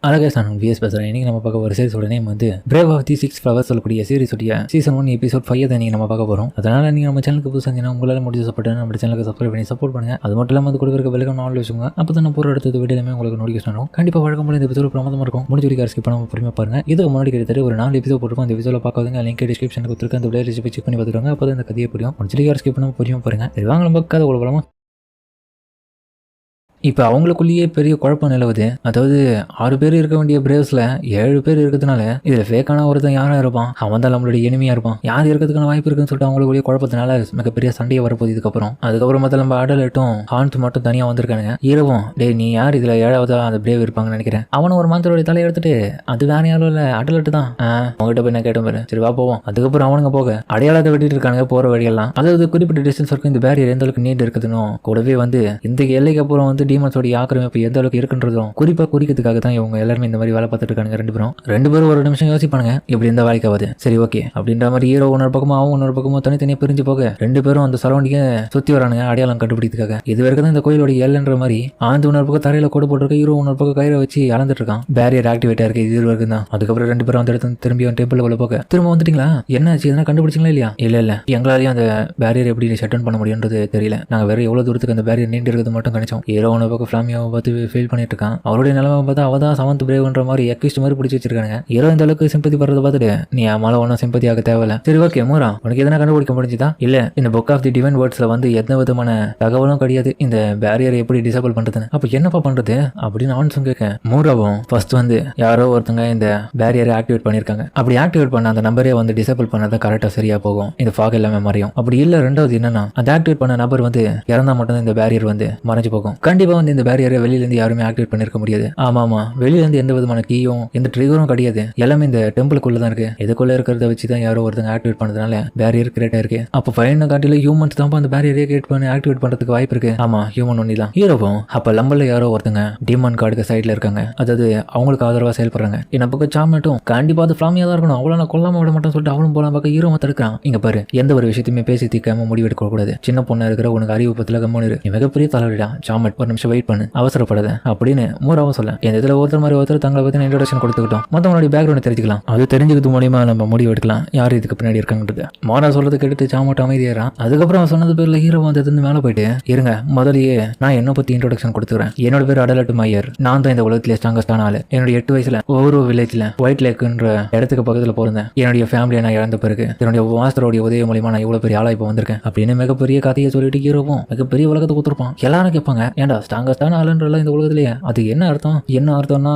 அழகாக நான் விஎஸ் பேசுகிறேன். இன்றைக்கி நம்ம பார்க்க ஒரு சீரிஸோட நேம் வந்து பிரேவ் ஆஃப் தி 6 ஃப்ளவர்ஸ் சொல்லக்கூடிய சீரிஸுடைய சீசன் 1 எபிசோட் 5 தான் நீங்கள் நம்ம பார்க்க போகிறோம். அதனால் நீங்கள் நம்ம சேனலுக்கு புதுசாக இருந்தீங்கன்னா உங்களால் முடிஞ்ச சப்போர்ட் நம்ம சேனலுக்கு சப்ஸ்கிரைப் பண்ணி சப்போர்ட் பண்ணுங்கள். அது மட்டும் இல்லாமல் அது கூட இருக்க வெல்கம் நாள் வச்சுக்கோங்க. அப்போ தான் நான் போகிற அடுத்தது வீடியோமே உங்களுக்கு நோட்டிஃபிகேஷன் ஆகும். கண்டிப்பாக வழக்கம் போல இந்த எபிசோட் பிரமாதமாக இருக்கும். முடிஞ்ச வரைக்கும் ஸ்கிப் பண்ணாமல் பொறுமையாக பாருங்கள். இதுக்கு முன்னாடி கிட்டத்தட்ட ஒரு 4 எபிசோட் போட்டுருக்கோம். அந்த எபிசோட பார்க்காதீங்க, லிங்க் டிஸ்கிரிப்ஷனுக்கு கொடுத்துருக்க அந்த வீடியோ செக் பண்ணி பார்த்துருவாங்க. அப்போ தான் இந்த கதையை புரியும். முடிஞ்ச வரைக்கும் ஸ்கிப் பண்ணாமல் பொறுமையாக பாருங்கள். சரி வாங்க நம்ம கதை உள்ள இப்போ அவங்களுக்குள்ளேயே பெரிய குழப்பம் நிலவுது. அதாவது 6 பேர் இருக்க வேண்டிய பிரேவ்ஸில் 7 பேர் இருக்கிறதுனால இதில் ஃபேக்கான ஒருத்தன் யாராக இருப்பான், அவன் தான் நம்மளுடைய எனிமையாக இருப்பான், யார் இருக்கிறதுக்கான வாய்ப்பு இருக்குன்னு சொல்லிட்டு அவங்களுக்குள்ளேயே குழப்பத்தினால மிகப்பெரிய சண்டையை வரப்போகுது. அதுக்கப்புறம் மற்ற நம்ம அடலட்டும் ஹான்ட் மட்டும் தனியாக வந்திருக்கானுங்க. இரவும் டேய் நீ யார் இதில் 7வது அந்த பிரேவ் இருப்பாங்கன்னு நினைக்கிறேன். அவனும் ஒரு மாத்திரோடைய தலையை எடுத்துட்டு அது வேற யாரும் இல்லை அடலட்டு தான் அவங்ககிட்ட போய் நான் கேட்டேன் பாரு. சரி வா போவோம். அதுக்கப்புறம் அவனுங்க போக அடையாளத்தை வெட்டிட்டு இருக்கானுங்க போகிற வழியெல்லாம். அதாவது குறிப்பிட்ட டிஸ்டன்ஸ் வரைக்கும் இந்த பேரியர் எந்த அளவுக்கு நீட் இருக்குதுன்னு கூடவே வந்து இந்த எல்லைக்கு அப்புறம் வந்து டீமன்ஸோடைய ஆக்கிரமிப்பு எந்த அளவுக்கு இருக்குன்றதும் குறிப்பா குறிக்கிறதுக்காக தான் இவங்க எல்லாருமே இந்த மாதிரி வேலை பார்த்துட்டு இருக்காங்க. ரெண்டு பேரும் ஒரு நிமிஷம் யோசிப்பானுங்க, இப்படி இந்த வேலைக்கு ஆகுது சரி ஓகே அப்படின்ற மாதிரி. ஹீரோ ஒன்னொரு பக்கமும் அவன் இன்னொரு பக்கமும் தனித்தனியாக பிரிஞ்சு போக 2 பேரும் அந்த சரௌண்டிங்கை சுற்றி வரானுங்க அடையாளம் கண்டுபிடிக்கிறதுக்காக. இது வரைக்கும் தான் இந்த கோயிலோட எல்லைன்ற மாதிரி ஆந்து இன்னொரு பக்கம் தரையில கூட போட்டிருக்க, ஹீரோ இன்னொரு பக்கம் கயிறை வச்சு அளந்துட்டு இருக்கான். பேரியர் ஆக்டிவேட்டா இருக்கு இது வரைக்கும் தான். அதுக்கப்புறம் 2 பேரும் அந்த இடத்துல திரும்பி டெம்பிள் உள்ள போக திரும்ப வந்துட்டீங்களா, என்ன ஆச்சு எதனா கண்டுபிடிச்சிங்களா இல்லையா? இல்ல எங்களாலையும் அந்த பேரியர் எப்படி ஷட் டவுன் பண்ண முடியுன்றது தெரியல. நாங்கள் வேற எவ்வளவு தூரத்துக்கு அந்த பேரியர் நீண்டு இருக்கிறது மட்டும் கணிச்சோம். ஹீரோ ஒன்று பக்கம் ஃபிளாமியாவை பார்த்து ஃபீல் பண்ணிட்டு இருக்கான். அவருடைய நிலைமை பார்த்தா அவ தான் 7th பிரேவ்ன்ற மாதிரி எக்விஸ்ட் மாதிரி பிடிச்சி வச்சிருக்காங்க. ஹீரோ இந்த அளவுக்கு சிம்பத்தி பண்றதை பார்த்துட்டு நீ மேல ஒன்றும் சிம்பத்தி ஆக தேவையில்ல. சரி ஓகே மூரா உனக்கு எதனா கண்டுபிடிக்க முடிஞ்சுதா? இல்ல இந்த புக் ஆஃப் தி டிவைன் வேர்ட்ஸ்ல வந்து எந்த விதமான தகவலும் கிடையாது இந்த பேரியரை எப்படி டிசேபிள் பண்றதுன்னு. அப்ப என்னப்பா பண்றது அப்படின்னு ஆன்சர் கேட்க மூராவும் ஃபர்ஸ்ட் வந்து யாரோ ஒருத்தங்க இந்த பேரியரை ஆக்டிவேட் பண்ணிருக்காங்க. அப்படி ஆக்டிவேட் பண்ண அந்த நம்பரே வந்து டிசேபிள் பண்ணாத கரெக்டா சரியா போகும், இந்த ஃபாக் எல்லாமே மறையும். அப்படி இல்ல ரெண்டாவது என்னன்னா அந்த ஆக்டிவேட் பண்ண நபர் வந்து இறந்தா மட்டும் இந்த பேரியர் வந்து மறைஞ்சு போகும். கண்டிப்பா வந்து இந்த பேரியரை வெளியில இருந்து யாருமே ஆக்டிவேட் பண்ணிருக்க முடியாது. ஆமாமா வெளியில இருந்து எந்த விதமான கீயும் எந்த ட்ரிகரும் கிடையாது, எல்லாமே இந்த டெம்பிளுக்குள்ள தான் இருக்கு. இதுக்குள்ள இருக்கிறத வச்சு தான் யாரோ ஒருத்தங்க ஆக்டிவேட் பண்ணதுனால பேரியர் கிரியேட் ஆயிருக்கு. அப்ப ஃபைன் காட்டில ஹியூமன்ஸ் தான் அந்த பேரியரை கிரியேட் பண்ணி ஆக்டிவேட் பண்றதுக்கு வாய்ப்பு இருக்கு. ஆமா ஹியூமன் ஒன்னி தான். ஹீரோவும் அப்ப லம்பல்ல யாரோ ஒருத்தங்க டீமன் கார்டுக்கு சைட்ல இருக்காங்க, அதாவது அவங்களுக்கு ஆதரவா செயல்படுறாங்க. என்ன பக்கம் சாமட்டும் கண்டிப்பா அது ஃபிளாமியா தான் இருக்கணும், அவ்வளவு நான் கொல்லாம விட மாட்டேன்னு சொல்லிட்டு அவளும் போலாம் பக்கம் ஹீரோ தடுக்கிறான். இங்க பாரு எந்த ஒரு விஷயத்தையுமே பேசி தீக்காம முடிவெடுக்க கூடாது. சின்ன பொண்ணா இருக்கிற உனக்கு அறிவு பத்தில கம்மனு மிகப்பெரிய தலைவலிடா சாமட், ஒரு நிமிஷம் வெயிட் பண்ணு அவசரப்படாத அப்படின்னு மூராவும் சொல்ல. இந்த இதில் ஒருத்தர் மாதிரி ஒருத்தர் தங்களை பற்றி இன்ட்ரோடக்ஷன் கொடுத்துக்கிட்டோம், மற்றவங்களுடைய பேக்ரவுண்ட் தெரிஞ்சுக்கலாம். அது தெரிஞ்சுக்கிறது மூலியமா நம்ம முடிவு எடுக்கலாம் யார் இதுக்கு பின்னாடி இருக்காங்கிறது. மோரா சொல்றது கேட்டு சாமட் அமைதியாரான். அதுக்கப்புறம் அவன் சொன்னது பேர்ல ஹீரோ வந்து மேலே போயிட்டு இருங்க முதலியே நான் என்ன பத்தி இன்ட்ரோடக்ஷன் கொடுத்துக்கிறேன். என்னோட பேர் அடலட்டு மையர், நான் தான் இந்த உலகத்திலே ஸ்ட்ராங்கஸ்டான ஆளு. என்னுடைய 8 வயசுல ஒவ்வொரு வில்லேஜ்ல ஒயிட் லேக்குன்ற இடத்துக்கு பக்கத்தில் பிறந்தேன். என்னுடைய ஃபேமிலியை நான் இழந்த பிறகு என்னுடைய மாஸ்டரோடைய உதவி மூலியமா நான் இவ்வளவு பெரிய ஆளா இப்போ வந்திருக்கேன் அப்படின்னு மிகப்பெரிய கதையை சொல்லிட்டு ஹீரோவும் மிகப்பெரிய உலகத்தை கொடுத்துருப்பான். எல்லாரும் கேட்பாங்க ஏன்டா ஸ்ட்ராங்கஸ்டான ஆளுன்றல இந்த உலகத்திலேயே, அது என்ன அர்த்தம்னா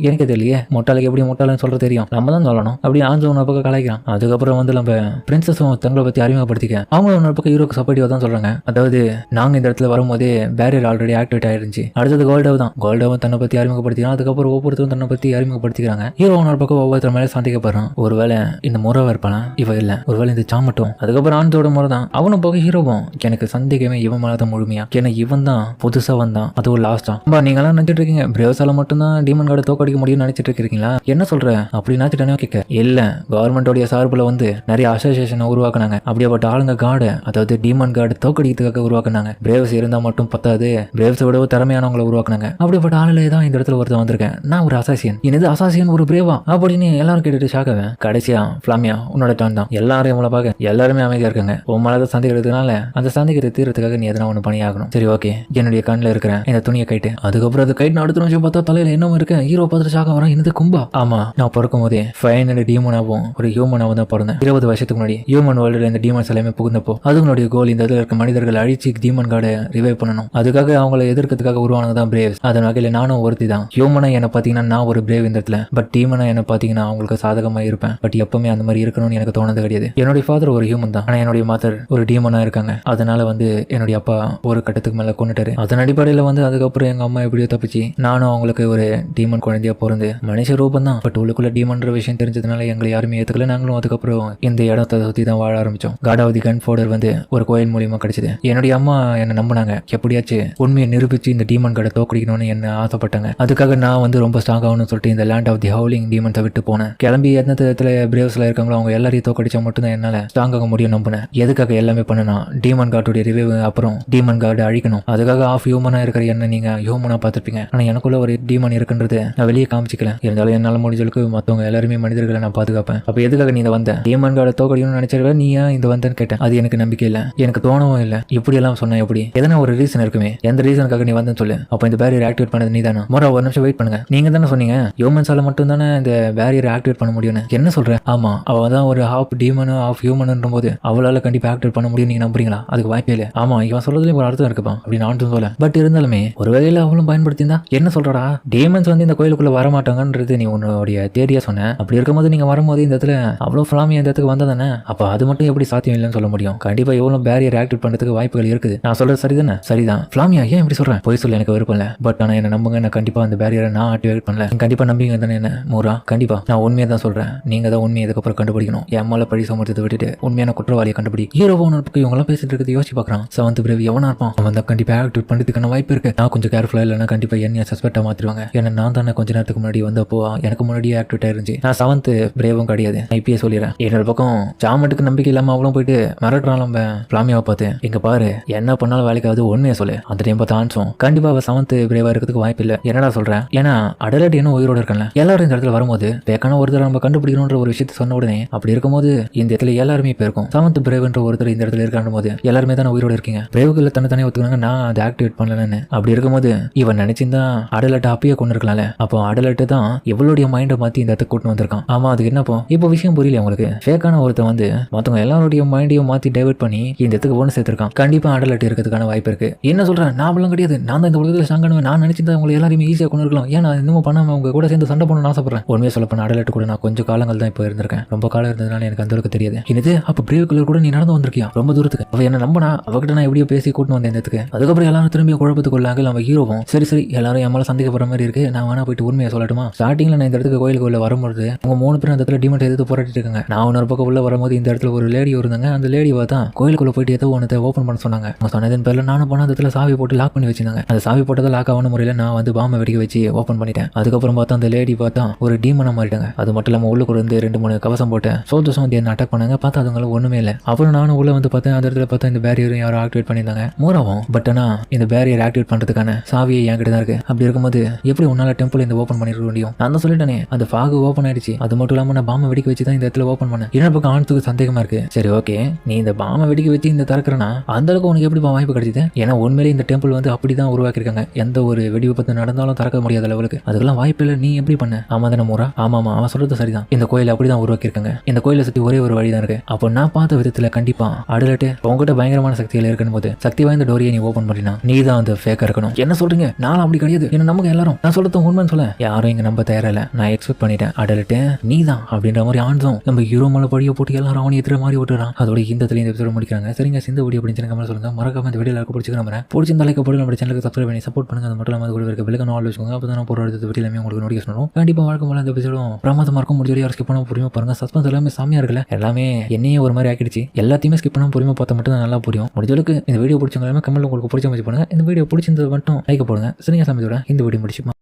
எனக்கு தெரியலையே, மொட்டாளுக்கு எப்படி மொட்டாளுன்னு சொல்ற தெரியும், நம்ம தான் சொல்லணும் அப்படி ஆஞ்சு ஒரு பக்கம் கலாய்க்கிறான். அதுக்கப்புறம் வந்து நம்ம பிரின்சஸும் தங்களை பத்தி அறிமுகப்படுத்திக்க அவங்க ஒரு பக்கம் ஹீரோக்கு சப்போர்ட்டிவா தான் சொல்றாங்க. அதாவது நாங்க இந்த இடத்துல வரும்போதே பேரியர் ஆல்ரெடி ஆக்டிவேட் ஆயிருந்துச்சு. அடுத்தது கோல்டவ் தான். கோல்டவ் தன்னை பத்தி அறிமுகப்படுத்திக்கலாம். அதுக்கப்புறம் ஒவ்வொருத்தரும் தன்னை பத்தி அறிமுகப்படுத்திக்கிறாங்க. ஹீரோ ஒரு பக்கம் ஒவ்வொருத்தர் மேலே சந்தேகப்படுறான். ஒருவேளை இந்த முறவா இருப்பானா இவ இல்ல, ஒருவேளை இந்த சாமட்டும். அதுக்கப்புறம் ஆஞ்சோட முறை தான். அவனும் போக ஹீரோவும் எனக்கு சந்தேகமே இவன் மேலதான் முழுமையா, ஏன்னா இவன் தான் புதுசா வந்தான், அதுவும் லாஸ்டா. நீங்க எல்லாம் நினைச்சிட்டு இருக்கீங்க பிரேவ்ஸால மட்டும்தான் டீமன் கார்டை தோக்கடிக்க முடியும்னு நினைச்சிட்டு இருக்கீங்களா, என்ன சொல்ற அப்படின்னு கேட்க. இல்ல கவர்மெண்டோடைய சார்பில் வந்து நிறைய அசோசியேஷனை உருவாக்குனாங்க. அப்படியேப்பட்ட ஆளுங்க கார்டு அதாவது டீமன் கார்டு தோக்கடிக்கிறதுக்காக உருவாக்குனாங்க. பிரேவ்ஸ் இருந்தா மட்டும் பத்தாது, பிரேவ்ஸ் விட திறமையானவங்களை உருவாக்குனாங்க. அப்படிப்பட்ட ஆளுலே தான் இந்த இடத்துல ஒருத்தர் வந்திருக்கேன், நான் ஒரு அசாசியன். என்னது அசாசியன் ஒரு பிரேவா அப்படின்னு எல்லாரும் கேட்டுட்டு ஷாக்காவேன். கடைசியா ஃபிளாமியா உன்னோட டான் தான். எல்லாரும் இவங்கள பார்க்க எல்லாருமே அமைதியா இருக்காங்க. உன் மேலதான் சந்தேகத்துனால அந்த சந்தேகத்தை தீர்றதுக்காக நீ எதனா ஒன்று பண்ணியாகணும். சரி ஓகே என்னுடைய கண்ணில் இருக்கிறேன் இந்த துணியை கைட்டு. அதுக்கப்புறம் அது கைட்டு அடுத்த நிமிஷம் பார்த்தா தலையில என்னவும் இருக்கு. ஹீரோ பார்த்துட்டு ஷாக்க வரான், என்னது கும்பா? ஆமா நான் பிறக்கும் போதே ஃபைனல் டீமனாவும் ஒரு ஹியூமனாவும் தான் பிறந்தேன். 20 வருஷத்துக்கு முன்னாடி ஹியூமன் வேர்ல்டுல இந்த டீமன்ஸ் எல்லாமே புகுந்தப்போ அதுங்களுடைய கோல் இந்த இதில் இருக்க மனிதர்கள் அழிச்சு டீமன் கார்டை ரிவைவ் பண்ணணும். அதுக்காக அவங்களை எதிர்க்கிறதுக்காக உருவானது தான் பிரேவ்ஸ். அதன் வகையில் நானும் ஒருத்தி தான். ஹியூமனா என்ன பாத்தீங்கன்னா நான் ஒரு பிரேவ் இந்த இடத்துல, பட் டீமனா என்ன பாத்தீங்கன்னா அவங்களுக்கு சாதகமா இருப்பேன். பட் எப்பவுமே அந்த மாதிரி இருக்கணும்னு எனக்கு தோணுது கிடையாது. என்னுடைய ஃபாதர் ஒரு ஹியூமன் தான், ஆனா என்னுடைய மதர் ஒரு டீமனா இருக்காங்க. அதனால வந்து என்னுடைய அப்பா ஒரு கட்டத்துக்கு மேல கொண்டுட்டாரு. அதன் அடிப்படையில் வந்து அதுக்கப்புறம் எங்க அம்மா எப்படியோ தப்பிச்சு நானும் அவங்களுக்கு ஒரு டீமன் குழந்தையா பிறந்து மனுஷ ரூபம் தான். பட் உள்ளுக்குள்ள டீமன்ற விஷயம் தெரிஞ்சதுனால எங்களை யாருமே ஏத்துக்கல. நாங்களும் அதுக்கப்புறம் இந்த இடத்தை சுத்தி தான் வாழ ஆரம்பிச்சோம். காட் ஆஃப் தி கன் ஃபோர்டர் வந்து ஒரு கோயில் மூலியமா கிடைச்சது. என்னுடைய அம்மா என்ன நம்பினாங்க, எப்படியாச்சும் உண்மையை நிரூபிச்சு இந்த டீமன் கடை தோக்கடிக்கணும்னு என்ன ஆசைப்பட்டாங்க. அதுக்காக நான் வந்து ரொம்ப ஸ்ட்ராங் ஆகணும்னு சொல்லிட்டு இந்த லேண்ட் ஆஃப் தி ஹவுலிங் டீமன்ஸை விட்டு போனேன். கிளம்பி எந்த இடத்துல பிரேவ்ஸ்ல இருக்காங்களோ அவங்க எல்லாரையும் தோக்கடிச்சா மட்டும் தான் என்னால ஸ்ட்ராங் ஆக முடியும் நம்பினேன். எதுக்காக எல்லாமே பண்ணனா டீமன் கார்டுடைய ரிவைவ், அப்புறம் டீமன் கார்டு அழிக்கணும். அதுக்காக ஆஃப் ஹியூமனா இருக்கிற என்ன நீங்க ஹியூமனா பார்த்துருப்பீங்க. ஆனா எனக்குள்ள ஒரு டீமன் இருக்குன்றது நான் வெளியே காமிச்சிக்கல. இருந்தாலும் என்னால முடிஞ்சளவுக்கு மற்றவங்க எல்லாருமே மனிதர்களை நான் பாதுகாப்பேன். அப்ப எதுக்காக நீ வந்த? டீமன்களை தோக்கடிக்கணும்னு நினைச்சா நீ ஏன் இந்த வந்தேன்னு கேட்டேன். அது எனக்கு நம்பிக்கை இல்லை, எனக்கு தோணவும் இல்லை. இப்படி எல்லாம் சொன்ன எப்படி? எதனா ஒரு ரீசன் இருக்குமே. எந்த ரீசனுக்காக நீ வந்தேன்னு சொல்லு. அப்ப இந்த பேரியர் ஆக்டிவேட் பண்ணது நீ தானே? மொர ஒரு நிமிஷம் வெயிட் பண்ணுங்க. நீங்க தானே சொன்னீங்க ஹியூமன்ஸால மட்டும் தானே இந்த பேரியர் ஆக்டிவேட் பண்ண முடியும்னு. என்ன சொல்ற? ஆமா, அவ தான் ஒரு ஹாஃப் டீமன் ஹாஃப் ஹியூமன் போது அவளால கண்டிப்பா ஆக்டிவேட் பண்ண முடியும். நீங்க நம்புறீங்களா? அதுக்கு வாய்ப்பே இல்லை. ஆமா, இவன் சொல்றதுல ஒரு அர்த்தம் இருக்குப்பா அப்படி நான் சொல்ல. பட் இருந்தாலுமே ஒரு வகையில அவளும் பயன்படுத்திருந்தா என்ன சொல்றா? டீமன்ஸ் வந்து இந்த கோயிலுக்குள்ள வரமாட்டாங்கன்றது நீ உன்னுடைய தேடியா சொன்ன. அப்படி இருக்கும்போது நீங்க வரும்போது இந்த இடத்துல அவ்வளவு ஃபிளாமியா இந்த இடத்துக்கு வந்ததானே? அப்ப அது மட்டும் எப்படி சாத்தியம் இல்லைன்னு சொல்ல முடியும்? கண்டிப்பா எவ்வளவு பேரியர் ஆக்டிவேட் பண்றதுக்கு வாய்ப்புகள் இருக்குது. நான் சொல்றது சரிதானே? சரிதான். ஃபிளாமியா ஏன் இப்படி சொல்றேன்? போய் சொல்ல எனக்கு விருப்பம் இல்லை. பட் ஆனா என்ன நம்புங்க, நான் கண்டிப்பா அந்த பேரியரை நான் ஆக்டிவேட் பண்ணல. கண்டிப்பா நம்பிங்க தானே என்ன மூரா? கண்டிப்பா நான் உண்மையை தான் சொல்றேன். நீங்க தான் உண்மையை இதுக்கப்புறம் கண்டுபிடிக்கணும். என் மேல பழி சமர்த்தத்தை விட்டுட்டு உண்மையான குற்றவாளியை கண்டுபிடி. ஹீரோ ஒன்று இவங்க எல்லாம் பேசிட்டு இருக்கிறது யோசிச்சு பாக்குறான். செவன்த் பிரேவ் எவனா இருப்பான்? அவன் தான் கண்டிப்பா ஆக்டிவேட் பண்றதுக்கான வாய்ப்பு இருக்கு. நான் கொஞ்சம் கேர்ஃபுல்லா இல்லைன்னா கண்டிப்பா என்ன சஸ்பெக்டா மாத்திருவாங்க. ஏன்னா நான் தானே கொஞ்ச நேரத்துக்கு முன்னாடி வந்தப்போ எனக்கு முன்னாடியே ஆக்டிவேட் ஆயிருந்துச்சு. நான் செவன்த் பிரேவும் கிடையாது. இப்பயே சொல்லிடுறேன். என்னோட பக்கம் சாமட்டுக்கு நம்பிக்கை இல்லாம அவளும் போயிட்டு மிரட்டுறான் பிளாமியாவை பார்த்து. இங்க பாரு, என்ன பண்ணாலும் வேலைக்காவது உண்மையை சொல்லு. அந்த டைம் பார்த்து ஆன்சோம் கண்டிப்பா அவ செவன்த் பிரேவா இருக்கிறதுக்கு வாய்ப்பு இல்லை. என்னடா சொல்றேன்? ஏன்னா அடலட் என்ன உயிரோட இருக்கல. எல்லாரும் இந்த இடத்துல வரும்போது பேக்கான ஒருத்தர் நம்ம கண்டுபிடிக்கணும்ன்ற ஒரு விஷயத்த சொன்ன உடனே அப்படி இருக்கும்போது இந்த இடத்துல எல்லாருமே போயிருக்கும். செவன்த் பிரேவ்ன்ற ஒருத்தர் இந்த இடத்துல இருக்கான போது எல்லாருமே தானே உயிரோட இருக்கீங்க. பிரேவுக்குள்ள தனித்தனே ஒத்துக்காங்க. நான் அதை ஆக்டிவேட் பண்ணலன்னு. அப்படி இருக்கும்போது இவன் நினைச்சிருந்தா அடலட்டை அப்பயே கொண்டு இருக்கலாம்ல. அப்போ அடலட்டு தான் இவளுடைய மைண்டை மாத்தி இந்த இடத்துக்கு கூட்டு வந்திருக்கான். ஆமா, அதுக்கு என்னப்போ இப்போ விஷயம் புரியல உங்களுக்கு? ஃபேக்கான ஒருத்தன் வந்து மற்றவங்க எல்லாருடைய மைண்டையும் மாத்தி டைவர்ட் பண்ணி இந்த இடத்துக்கு ஒன்று சேர்த்திருக்கான். கண்டிப்பா அடலட் இருக்கிறதுக்கான வாய்ப்பு இருக்கு. என்ன சொல்றேன்? நான் கிடையாது. நான் தான் இந்த உலகத்தில் சாங்கணும். நான் நினைச்சிருந்தா உங்களை எல்லாருமே ஈஸியாக கொண்டு இருக்கலாம். ஏன் நான் இன்னும் பண்ணாம உங்க கூட சேர்ந்து சண்டை பண்ணணும்னு ஆசைப்படுறேன். உண்மையை சொல்ல போன அடலட் கூட நான் கொஞ்சம் காலங்கள் தான் இப்போ இருந்திருக்கேன். ரொம்ப காலம் இருந்ததுனால எனக்கு அந்த அளவுக்கு தெரியாது. இது அப்ப பிரேவுக்குள்ள கூட நீ நடந்து வந்திருக்கியா ரொம்ப தூரத்துக்கு? அவ என்ன நம்பினா அவகிட்ட நான் எப்படியோ பேசி கூட்டு வந்தேன் இந்த இடத்துக்கு. அதுக்கப்புறம் எல்லாரும் திரும்பி குழப்பத்துக்குள்ளாங்க. நம்ம ஹீரோவும் சரி எல்லாரும் என் மேல சந்தேகப்படுற மாதிரி இருக்கு, நான் வேணா போயிட்டு உண்மையை சொல்லட்டுமா? ஸ்டார்டிங்ல நான் இந்த இடத்துக்கு கோயிலுக்கு உள்ள வரும்போது உங்க 3 பேரும் அந்த இடத்துல டிமெண்ட் எதிர்த்து போராட்டிட்டு இருக்காங்க. நான் இன்னொரு பக்கம் உள்ள வரும்போது இந்த இடத்துல ஒரு லேடி இருந்தாங்க. அந்த லேடி பார்த்தா கோயிலுக்குள்ள போயிட்டு ஏதோ ஒன்று ஓப்பன் பண்ண சொன்னாங்க. அவங்க சொன்னதன் பேர்ல நானும் போன அந்த இடத்துல சாவி போட்டு லாக் பண்ணி வச்சிருந்தாங்க. அந்த சாவி போட்டதை லாக் ஆன முறையில் நான் வந்து பாம்பை வெடிக்க வச்சு ஓப்பன் பண்ணிட்டேன். அதுக்கப்புறம் பார்த்தா அந்த லேடி பார்த்தா ஒரு டீமனா மாறிட்டாங்க. அது மட்டும் இல்லாமல் உள்ளுக்குள்ள இருந்து 2-3 கவசம் போட்டேன். சோல்ஜர்ஸும் வந்து என்ன அட்டாக் பண்ணாங்க. பார்த்தா அதுங்களை ஒண்ணுமே இல்லை. அப்புறம் நானும் உள்ள வந்து பார்த்தேன். அந்த இடத்துல பார்த்தா இந்த பேரியரும் யாரும் ஆக்டிவேட் பண்ணியிருந்தாங்க. மூராவும் பட் ஆனா இந்த பேரியர் ஆக்டிவேட் பண்றதுக்கான சாவியை என்கிட்ட தான் இருக்கு. அப்படி இருக்கும்போது எப்படி உன்னால டெம்பிள் இந்த ஓப்பன் பண்ணிருக்க முடியும்? நான் தான் சொல்லிட்டேனே, அந்த ஃபாகு ஓப்பன் ஆயிடுச்சு. அது மட்டும் இல்லாம நான் பாம்பை வெடிக்க வச்சு தான் இந்த இடத்துல ஓப்பன் பண்ணேன். இன்னொரு பக்கம் ஆனத்துக்கு சந்தேகமா இருக்கு. சரி ஓகே, நீ இந்த பாம்பை வெடிக்க வச்சு இந்த திறக்கிறனா அந்த அளவுக்கு உனக்கு எப்படி வாய்ப்பு கிடைச்சது? ஏன்னா உண்மையிலே இந்த டெம்பிள் வந்து அப்படிதான் உருவாக்கியிருக்காங்க. எந்த ஒரு வெடி விபத்து நடந்தாலும் திறக்க முடியாத லெவலுக்கு. அதுக்கெல்லாம் வாய்ப்பு இல்லை. நீ எப்படி பண்ண? ஆமா தானே மூரா? ஆமா அவன் சொல்றது சரிதான். இந்த கோயில் அப்படிதான் உருவாக்கியிருக்காங்க. இந்த கோயிலை சுத்தி ஒரே ஒரு வழி தான் இருக்கு. அப்போ நான் பார்த்த விதத்துல கண்டிப்பா அடலட்டு உங்ககிட்ட பயங்கரமான சக்திகள் இருக்குன்னு போது சக்தி வாய்ந்த டோரியை நீ ஓப்பன் பண்ணினா நீ தான் வந்து ஃபேக்கா இருக்கணும். என்ன சொல்றீங்க? நான் அப்படி கிடையாது. என்ன நமக்கு எல்லாரும் நான் சொல்றது உண்மைன்னு சொல்ல யாரும் இங்க நம்ப தயாரில்ல. நான் எக்ஸ்பெக்ட் பண்ணிட்டேன் அடலட்டு நீ தான் அப்படின்ற மாதிரி ஆன்சோம் நம்ம ஹீரோ மேல படிய போட்டு எல்லாரும் அவனை எதிர மாதிரி விட்டுறான். அதோட இந்த எபிசோட முடிக்கிறாங்க. சரிங்க, இந்த வீடியோ அப்படின்னு கமெண்ட் சொல்லுங்க. மறக்காம இந்த வீடியோ பிடிச்சிக்க நம்புறேன். பிடிச்சிருந்தாலே போட்டு நம்ம சேனலுக்கு சப்ஸ்கிரைப் பண்ணி சப்போர்ட் பண்ணுங்க. அது மட்டும் இல்லாமல் கூட இருக்க பெல்லைக்கான ஆல் வச்சுக்கோங்க. அப்போ தான் நான் போகிற அடுத்த வீடியோலையுமே உங்களுக்கு நோட்டிஃபிகேஷன் வரும். கண்டிப்பா வழக்கம் போல இந்த எபிசோடும் பிரமாதமா இருக்கும். முடிஞ்ச வரையும் ஸ்கிப் பண்ண பொறுமையா பாருங்க. சஸ்பென்ஸ் எல்லாமே சாமியா இருக்குல்ல, எல்லாமே என்னையே ஒரு மாதிரி ஆக்கிடுச்சு. எல்லாத்தையுமே ஸ்கிப் பண்ண பொறுமையா பார்த்தா மட்டும் தான் நல்லா புரியும். முடிஞ்சளவுக்கு இந்த வீடியோ பிடிச்சவங்க எல்லாமே கமெண்ட்ல உங்களுக்கு பிடிச்ச மாதிரி பண்ணுங்க. இந்த வீடியோ பிடிச்சிருந்தது மட்டும் லைக் போடுங்க. சரிங்க, சாமியோட இந்த வீடியோ முடிச்சுப்போம்.